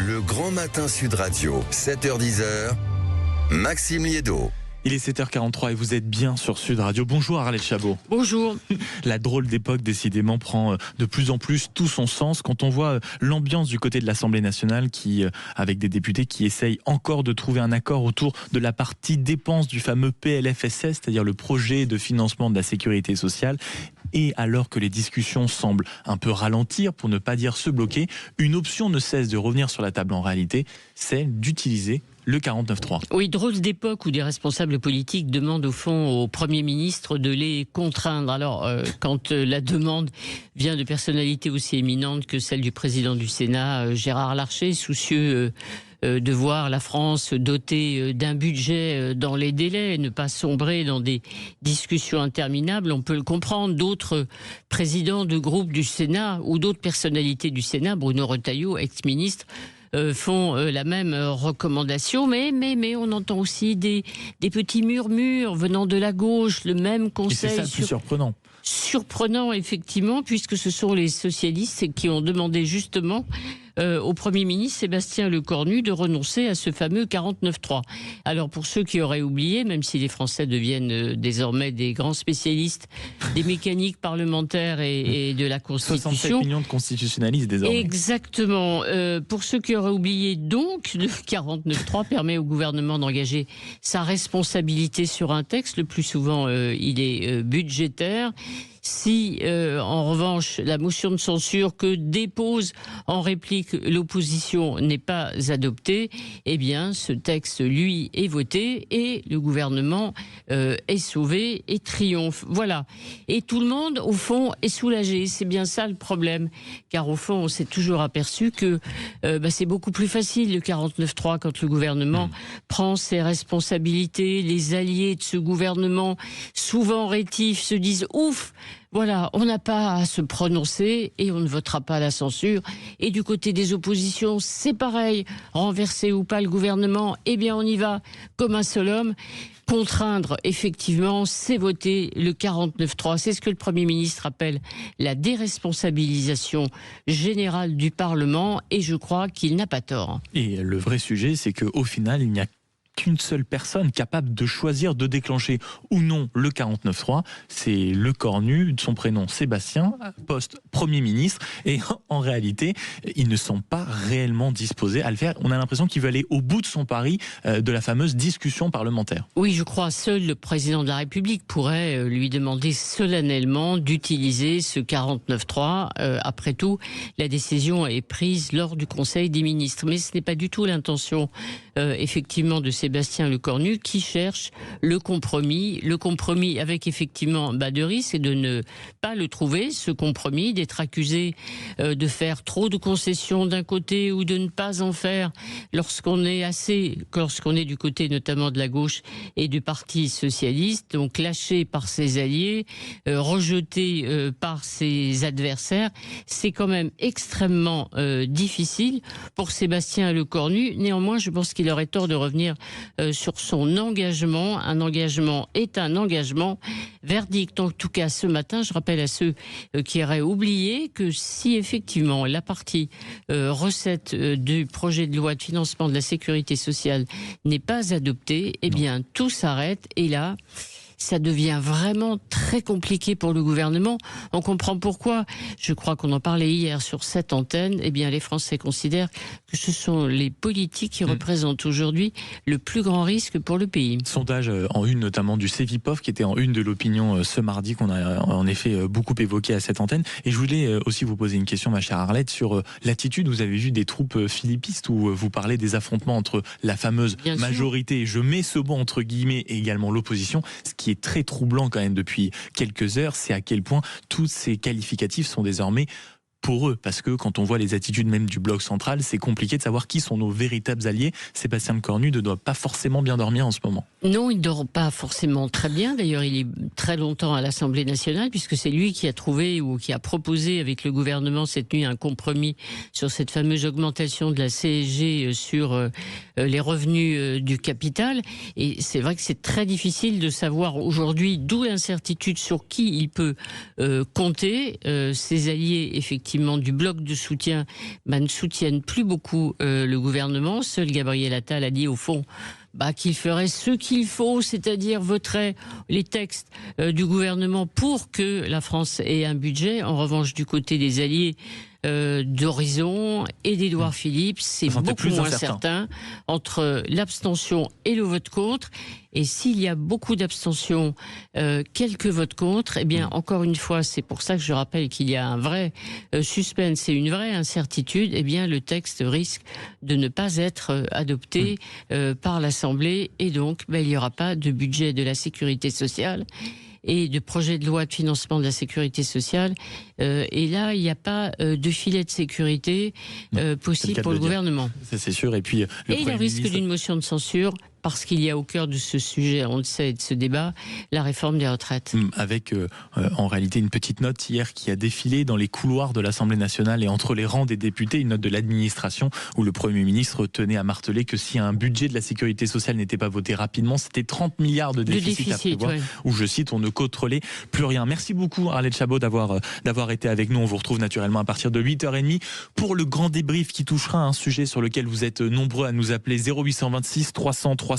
Le Grand Matin Sud Radio, 7h-10h, Maxime Liédot. Il est 7h43 et vous êtes bien sur Sud Radio. Bonjour Arlette Chabot. Bonjour. La drôle d'époque décidément prend de plus en plus tout son sens quand on voit l'ambiance du côté de l'Assemblée nationale qui, avec des députés qui essayent encore de trouver un accord autour de la partie dépenses du fameux PLFSS, c'est-à-dire le projet de financement de la sécurité sociale. Et alors que les discussions semblent un peu ralentir, pour ne pas dire se bloquer, une option ne cesse de revenir sur la table en réalité, celle d'utiliser le 49.3. Oui, drôle d'époque où des responsables politiques demandent au fond au Premier ministre de les contraindre. Alors, quand la demande vient de personnalités aussi éminentes que celle du président du Sénat, Gérard Larcher, soucieux de voir la France dotée d'un budget dans les délais, ne pas sombrer dans des discussions interminables, on peut le comprendre. D'autres présidents de groupes du Sénat ou d'autres personnalités du Sénat, Bruno Retailleau, ex-ministre, font la même recommandation, mais on entend aussi des petits murmures venant de la gauche, le même conseil. Et c'est ça le plus surprenant. Surprenant, effectivement, puisque ce sont les socialistes qui ont demandé justement au Premier ministre Sébastien Lecornu de renoncer à ce fameux 49.3. Alors pour ceux qui auraient oublié, même si les Français deviennent désormais des grands spécialistes des mécaniques parlementaires et de la Constitution. 67 millions de constitutionnalistes désormais. Exactement. Pour ceux qui auraient oublié, donc, le 49.3 permet au gouvernement d'engager sa responsabilité sur un texte. Le plus souvent, il est budgétaire. Si, en revanche, la motion de censure que dépose en réplique l'opposition n'est pas adoptée, eh bien, ce texte, lui, est voté et le gouvernement est sauvé et triomphe. Voilà. Et tout le monde, au fond, est soulagé. C'est bien ça le problème. Car, au fond, on s'est toujours aperçu que c'est beaucoup plus facile, le 49.3, quand le gouvernement prend ses responsabilités. Les alliés de ce gouvernement, souvent rétifs, se disent « Ouf !» Voilà, on n'a pas à se prononcer et on ne votera pas la censure. Et du côté des oppositions, c'est pareil. Renverser ou pas le gouvernement, eh bien on y va comme un seul homme. Contraindre, effectivement, c'est voter le 49.3. C'est ce que le Premier ministre appelle la déresponsabilisation générale du Parlement et je crois qu'il n'a pas tort. Et le vrai sujet, c'est qu'au final, il n'y a qu'une seule personne capable de choisir de déclencher ou non le 49.3, c'est Lecornu, son prénom Sébastien, poste Premier ministre, et en réalité, ils ne sont pas réellement disposés à le faire. On a l'impression qu'il veut aller au bout de son pari de la fameuse discussion parlementaire. Oui, je crois seul le président de la République pourrait lui demander solennellement d'utiliser ce 49.3. Après tout, la décision est prise lors du Conseil des ministres, mais ce n'est pas du tout l'intention effectivement de Sébastien Lecornu qui cherche le compromis avec effectivement de risque et de ne pas le trouver, ce compromis, d'être accusé de faire trop de concessions d'un côté ou de ne pas en faire lorsqu'on est du côté notamment de la gauche et du Parti socialiste, donc lâché par ses alliés, rejeté par ses adversaires. C'est quand même extrêmement difficile pour Sébastien Lecornu. Néanmoins, je pense qu'il aurait tort de revenir sur son engagement. Un engagement est un engagement. Verdict, en tout cas, ce matin, je rappelle à ceux qui auraient oublié que si effectivement la partie recette du projet de loi de financement de la sécurité sociale n'est pas adoptée, eh bien tout s'arrête et là ça devient vraiment très compliqué pour le gouvernement. On comprend pourquoi. Je crois qu'on en parlait hier sur cette antenne. Eh bien, les Français considèrent que ce sont les politiques qui représentent aujourd'hui le plus grand risque pour le pays. Sondage en une notamment du Cevipof qui était en une de l'opinion ce mardi qu'on a en effet beaucoup évoqué à cette antenne. Et je voulais aussi vous poser une question, ma chère Arlette, sur l'attitude. Vous avez vu des troupes philippistes où vous parlez des affrontements entre la fameuse majorité, je mets ce mot entre guillemets, et également l'opposition. Ce qui est très troublant quand même depuis quelques heures, c'est à quel point tous ces qualificatifs sont désormais pour eux, parce que quand on voit les attitudes même du bloc central, c'est compliqué de savoir qui sont nos véritables alliés. Sébastien Lecornu ne doit pas forcément bien dormir en ce moment. Non, il ne dort pas forcément très bien. D'ailleurs, il est très longtemps à l'Assemblée nationale, puisque c'est lui qui a trouvé ou qui a proposé avec le gouvernement cette nuit un compromis sur cette fameuse augmentation de la CSG sur les revenus du capital. Et c'est vrai que c'est très difficile de savoir aujourd'hui, d'où l'incertitude sur qui il peut compter. Ses alliés, effectivement, effectivement du bloc de soutien ne soutiennent plus beaucoup le gouvernement. Seul Gabriel Attal a dit au fond qu'il ferait ce qu'il faut, c'est-à-dire voterait les textes du gouvernement pour que la France ait un budget. En revanche, du côté des alliés d'Horizon et d'Édouard Philippe, c'est beaucoup moins certain entre l'abstention et le vote contre. Et s'il y a beaucoup d'abstention, quelques votes contre, eh bien, encore une fois, c'est pour ça que je rappelle qu'il y a un vrai suspense et une vraie incertitude, eh bien, le texte risque de ne pas être adopté par l'Assemblée, et donc, il n'y aura pas de budget de la sécurité sociale et de projet de loi de financement de la sécurité sociale. Et là, il n'y a pas de filet de sécurité possible pour le gouvernement. Ça, c'est sûr. Et puis, il risque d'une motion de censure, parce qu'il y a au cœur de ce sujet, on le sait, et de ce débat, la réforme des retraites. Avec en réalité une petite note hier qui a défilé dans les couloirs de l'Assemblée nationale et entre les rangs des députés, une note de l'administration où le Premier ministre tenait à marteler que si un budget de la sécurité sociale n'était pas voté rapidement, c'était 30 milliards de déficit à prévoir, où, je cite, on ne contrôlait plus rien. Merci beaucoup Arlette Chabot d'avoir été avec nous. On vous retrouve naturellement à partir de 8h30 pour le grand débrief qui touchera un sujet sur lequel vous êtes nombreux à nous appeler 0826 300 300.